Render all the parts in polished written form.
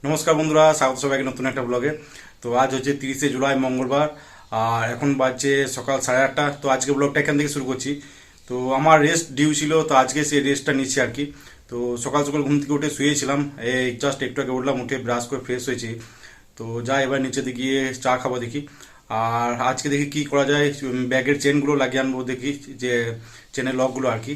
নমস্কার বন্ধুরা, স্বাগত সবাইকে নতুন একটা ব্লগে। তো আজ হচ্ছে 30শে জুলাই, মঙ্গলবার। আর এখন বাজছে সকাল 8:30। তো আজকে ব্লগটা এখান থেকে শুরু করছি। তো আমার রেস্ট ডিউ ছিল, তো আজকে সেই রেস্টটা নিচ্ছি আর কি। তো সকাল সকাল ঘুম থেকে উঠে শুয়েছিলাম, এই জাস্ট একটু আগে উঠলাম, উঠে ব্রাশ করে ফ্রেশ হয়েছি। তো যাই এবার নিচেতে গিয়ে চা খাবো দেখি। আর আজকে দেখি কি করা যায়, ব্যাগের চেনগুলো লাগিয়ে আনবো দেখি, যে চেনের লকগুলো আর কি।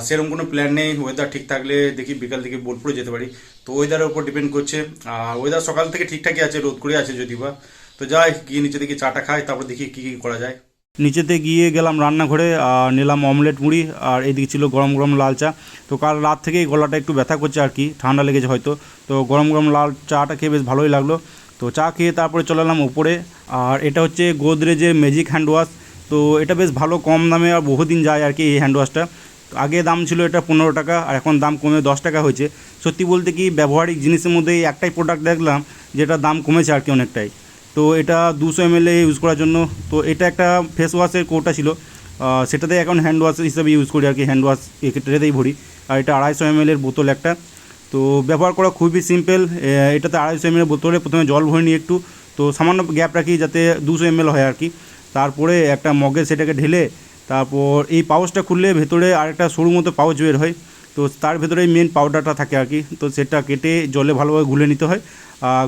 সেরকম কোনো প্ল্যান নেই, ওয়েদার ঠিক থাকলে দেখি বিকাল থেকে বোলপুরে যেতে পারি। তো ওয়েদারের উপর ডিপেন্ড করছে। আর ওয়েদার সকাল থেকে ঠিকঠাকই আছে, রোদ করে আছে যদি বা। তো যাই গিয়ে নিচে দেখি চাটা খাই, তারপর দেখি কি কি করা যায়। নিচেতে গিয়ে গেলাম রান্নাঘরে, আর নিলাম অমলেট মুড়ি, আর এদিকে ছিল গরম গরম লাল চা। তো কাল রাত থেকেই গলাটা একটু ব্যথা করছে আর কি, ঠান্ডা লেগেছে হয়তো। তো গরম গরম লাল চাটা খেয়ে বেশ ভালোই লাগলো। তো চা খেয়ে তারপরে চলে এলাম উপরে। আর এটা হচ্ছে গোদরেজের ম্যাজিক হ্যান্ড ওয়াশ। তো এটা বেশ ভালো, কম দামে আর বহুদিন যায় আর কি এই হ্যান্ড ওয়াশটা। আগে দাম ছিল এটা 15 টাকা, আর এখন দাম কমে 10 টাকা হয়েছে। সত্যি বলতে কি, ব্যবহারিক জিনিসের মধ্যে এই একটাই প্রোডাক্ট দেখলাম যেটা দাম কমেছে আর কি অনেকটাই। তো এটা 200 ml ইউজ করার জন্য। তো এটা একটা ফেস ওয়াশের কৌটা ছিল, সেটাতে এখন হ্যান্ড ওয়াশ হিসাবে ইউজ করি আর কি, হ্যান্ড ওয়াশ এটাতেই ভরি। আর এটা 250 ml বোতল একটা। তো ব্যবহার করা খুবই সিম্পল। এটাতে 250 ml বোতলে প্রথমে জল ভরে নিই একটু, তো সামান্য গ্যাপ রাখি যাতে 200 ml হয় আর কি। তারপরে একটা মগে সেটাকে ঢেলে, তারপর এই পাউচটা খুললে ভেতরে আরেকটা সরু মতো পাউচ বের হয়। তো তার ভেতরে মেন পাউডারটা থাকে আর কি। তো সেটা কেটে জলে ভালোভাবে গুলে নিতে হয়।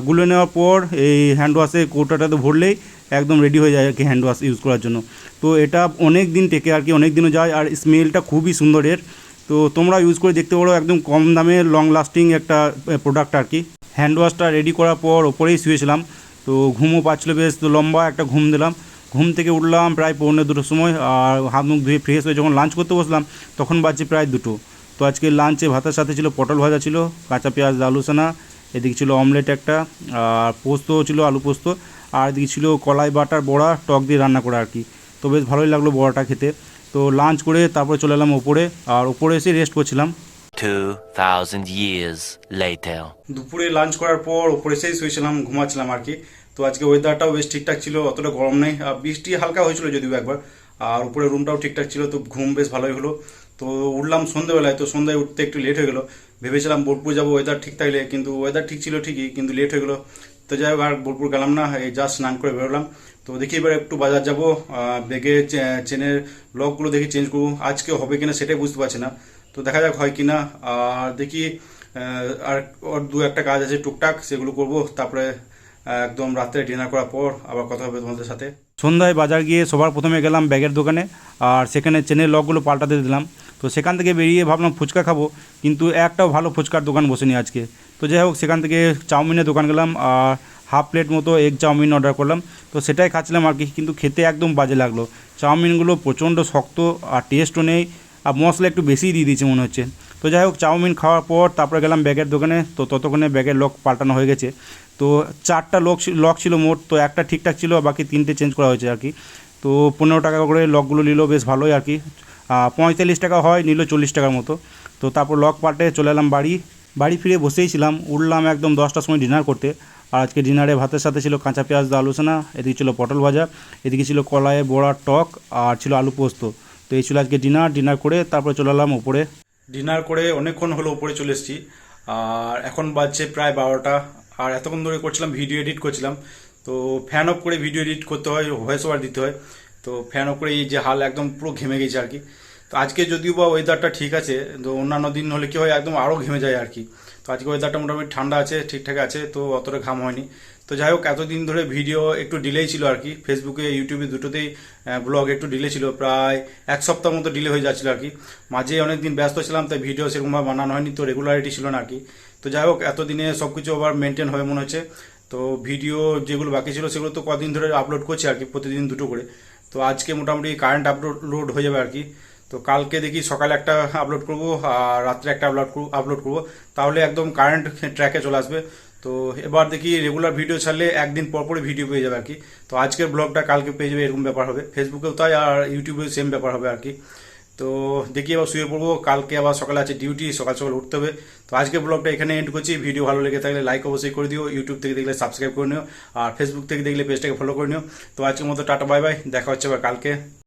গুলে নেওয়ার পর এই হ্যান্ড ওয়াশের কৌটাটাতে ভরলেই একদম রেডি হয়ে যায় আর কি হ্যান্ড ওয়াশ ইউজ করার জন্য। তো এটা অনেক দিন টেকে আর কি, অনেক দিনও যায়, আর স্মেলটা খুবই সুন্দর এর। তো তোমরা ইউজ করে দেখতে পারো, একদম কম দামে লং লাস্টিং একটা প্রোডাক্ট আর কি। হ্যান্ড ওয়াশটা রেডি করার পর ওপরেই শুয়েছিলাম। তো ঘুমও পাচ্ছিলো বেশ, তো লম্বা একটা ঘুম দিলাম। ঘুম থেকে উঠলাম প্রায় 1:45-2টোর সময়, আর হাত মুখ ধুয়ে ফ্রেশ হয়ে যখন লাঞ্চ করতে বসলাম তখন বাজছে প্রায় 2টো। তো আজকে লাঞ্চে ভাতের সাথে ছিল পটল ভাজা, ছিল কাঁচা পেঁয়াজ আলু সানা, এদিকে ছিল অমলেট একটা, আর পোস্ত ছিল আলু পোস্ত, আর এদিকে ছিল কলাই বাটার বড়া টক দিয়ে রান্না করা আর কি। তো বেশ ভালোই লাগলো বড়াটা খেতে। তো লাঞ্চ করে তারপরে চলে এলাম ওপরে, আর ওপরে এসে রেস্ট করছিলাম। 2000 years later. দুপুরে লাঞ্চ করার পর ওপরে এসেই শুয়েছিলাম, ঘুমাচ্ছিলাম আর কি। তো আজকে ওয়েদারটাও বেশ ঠিকঠাক ছিল, অতটা গরম নেই, আর বৃষ্টি হালকা হয়েছিল যদিও একবার। আর উপরে রুমটাও ঠিকঠাক ছিল, তো ঘুম বেশ ভালোই হলো। তো উঠলাম সন্ধ্যেবেলায়, তো সন্ধ্যায় উঠতে একটু লেট হয়ে গেলো। ভেবেছিলাম বোলপুর যাবো ওয়েদার ঠিক থাকলে, কিন্তু ওয়েদার ঠিক ছিল ঠিকই, কিন্তু লেট হয়ে গেলো। তো যাই হোক আর বোলপুর গেলাম না, এই জাস্ট স্নান করে বেরোলাম। তো দেখি এবার একটু বাজার যাবো, ব্যাগে চেনের লকগুলো দেখি চেঞ্জ করবো, আজকে হবে কিনা সেটাই বুঝতে পারছি না। তো দেখা যাক হয় কিনা। আর দেখি আর ওর দু একটা কাজ আছে টুকটাক, সেগুলো করব। তারপরে একদম রাত্রে ডিনার করার পর আবার কথা হবে তোমাদের সাথে। সন্ধ্যায় বাজার গিয়ে সবার প্রথমে গেলাম ব্যাগের দোকানে, আর সেখানে চেনের লকগুলো পাল্টাতে দিলাম। তো সেখান থেকে বেরিয়ে ভাবলাম ফুচকা খাবো, কিন্তু একটাও ভালো ফুচকার দোকান বসেনি আজকে। তো যাই হোক সেখান থেকে চাউমিনের দোকান গেলাম, আর হাফ প্লেট মতো এগ চাউমিন অর্ডার করলাম। তো সেটাই খাচ্ছিলাম আর কি, কিন্তু খেতে একদম বাজে লাগলো। চাউমিনগুলো প্রচণ্ড শক্ত, আর টেস্টও নেই, আর মশলা একটু বেশিই দিয়ে দিয়েছে মনে হচ্ছে। তো যাই হোক চাউমিন খাওয়ার পর তারপরে গেলাম ব্যাগের দোকানে। তো ততক্ষণে ব্যাগের লক পাল্টানো হয়ে গেছে। তো 4টা লক ছিল মোট, তো একটা ঠিকঠাক ছিল, বাকি 3টে চেঞ্জ করা হয়েছে আর কি। তো 15 টাকা করে লকগুলো নিল, বেশ ভালোই আর কি। 45 টাকা হয়, নিল 40 টাকার মতো। তো তারপর লক পাল্টে চলে এলাম বাড়ি। বাড়ি ফিরে বসেই ছিলাম, উঠলাম একদম 10টার সময় ডিনার করতে। আর আজকে ডিনারে ভাতের সাথে ছিল কাঁচা পেঁয়াজ আলু সানা, এদিকে ছিল পটল ভাজা, এদিকে ছিল কলাইয়ে বড়ার টক, আর ছিল আলু পোস্ত। তো এই ছিল আজকে ডিনার করে তারপরে চলে এলাম উপরে। ডিনার করে অনেকক্ষণ হলো উপরে চলে এসেছি, আর এখন বাজছে প্রায় 12টা। আর এতক্ষণ ধরে করছিলাম, ভিডিও এডিট করছিলাম। তো ফ্যান অফ করে ভিডিও এডিট করতে হয়, ভয়েস ওভার দিতে হয়। তো ফ্যান অফ করে এই যে হাল, একদম পুরো ঘেমে গেছে আর কি। তো আজকে যদিও বা ওয়েদারটা ঠিক আছে, তো অন্যান্য দিন হলে কি হয়, একদম আরও ঘেমে যায় আর কি। তো আজকে ওয়েদারটা মোটামুটি ঠান্ডা আছে, ঠিকঠাক আছে, তো অতটা ঘাম হয়নি। তো যাই হোক এতদিন ধরে ভিডিও একটু ডিলেই ছিল আর কি, ফেসবুকে ইউটিউবে দুটোতেই ব্লগ একটু ডিলে ছিল, প্রায় 1 সপ্তাহ মতো ডিলে হয়ে যাচ্ছিল আর কি। মাঝে অনেক দিন ব্যস্ত ছিলাম, তাই ভিডিও সেরকমভাবে বানানো হয়নি, তো রেগুলারিটি ছিল না আর কি। তো যাই হোক এতদিনে সব কিছু আবার মেনটেন হবে মনে হচ্ছে। তো ভিডিও যেগুলো বাকি ছিল সেগুলো তো কদিন ধরে আপলোড করছি আর কি, প্রতিদিন 2টো করে। তো আজকে মোটামুটি কারেন্ট আপলোড হয়ে যাবে আর কি। তো কালকে দেখি সকালে একটা আপলোড করব, আর রাত্রে একটা আপলোড করব, তাহলে একদম কারেন্ট ট্র্যাকে চলে আসবে। তো এবার দেখি রেগুলার ভিডিও ছাড়লে একদিন পর পরে ভিডিও পেয়ে যাবে আর কি। তো আজকের ব্লগটা কালকে পেয়ে যাবে, এরকম ব্যাপার হবে। ফেসবুকেও তাই, আর ইউটিউবেও সেম ব্যাপার হবে আর কি। তো দেখি এবার শুয়ে পড়বো, কালকে আবার সকালে আছে ডিউটি, সকাল সকাল উঠতে হবে। তো আজকের ব্লগটা এখানে এন্ড করছি। ভিডিও ভালো লেগে থাকলে লাইক অবশ্যই করে দিও, ইউটিউব থেকে দেখলে সাবস্ক্রাইব করে নিও, আর ফেসবুক থেকে দেখলে পেজটাকে ফলো করে নিও। তো আজকের মতো টাটা বাই বাই, দেখা হচ্ছে আবার কালকে।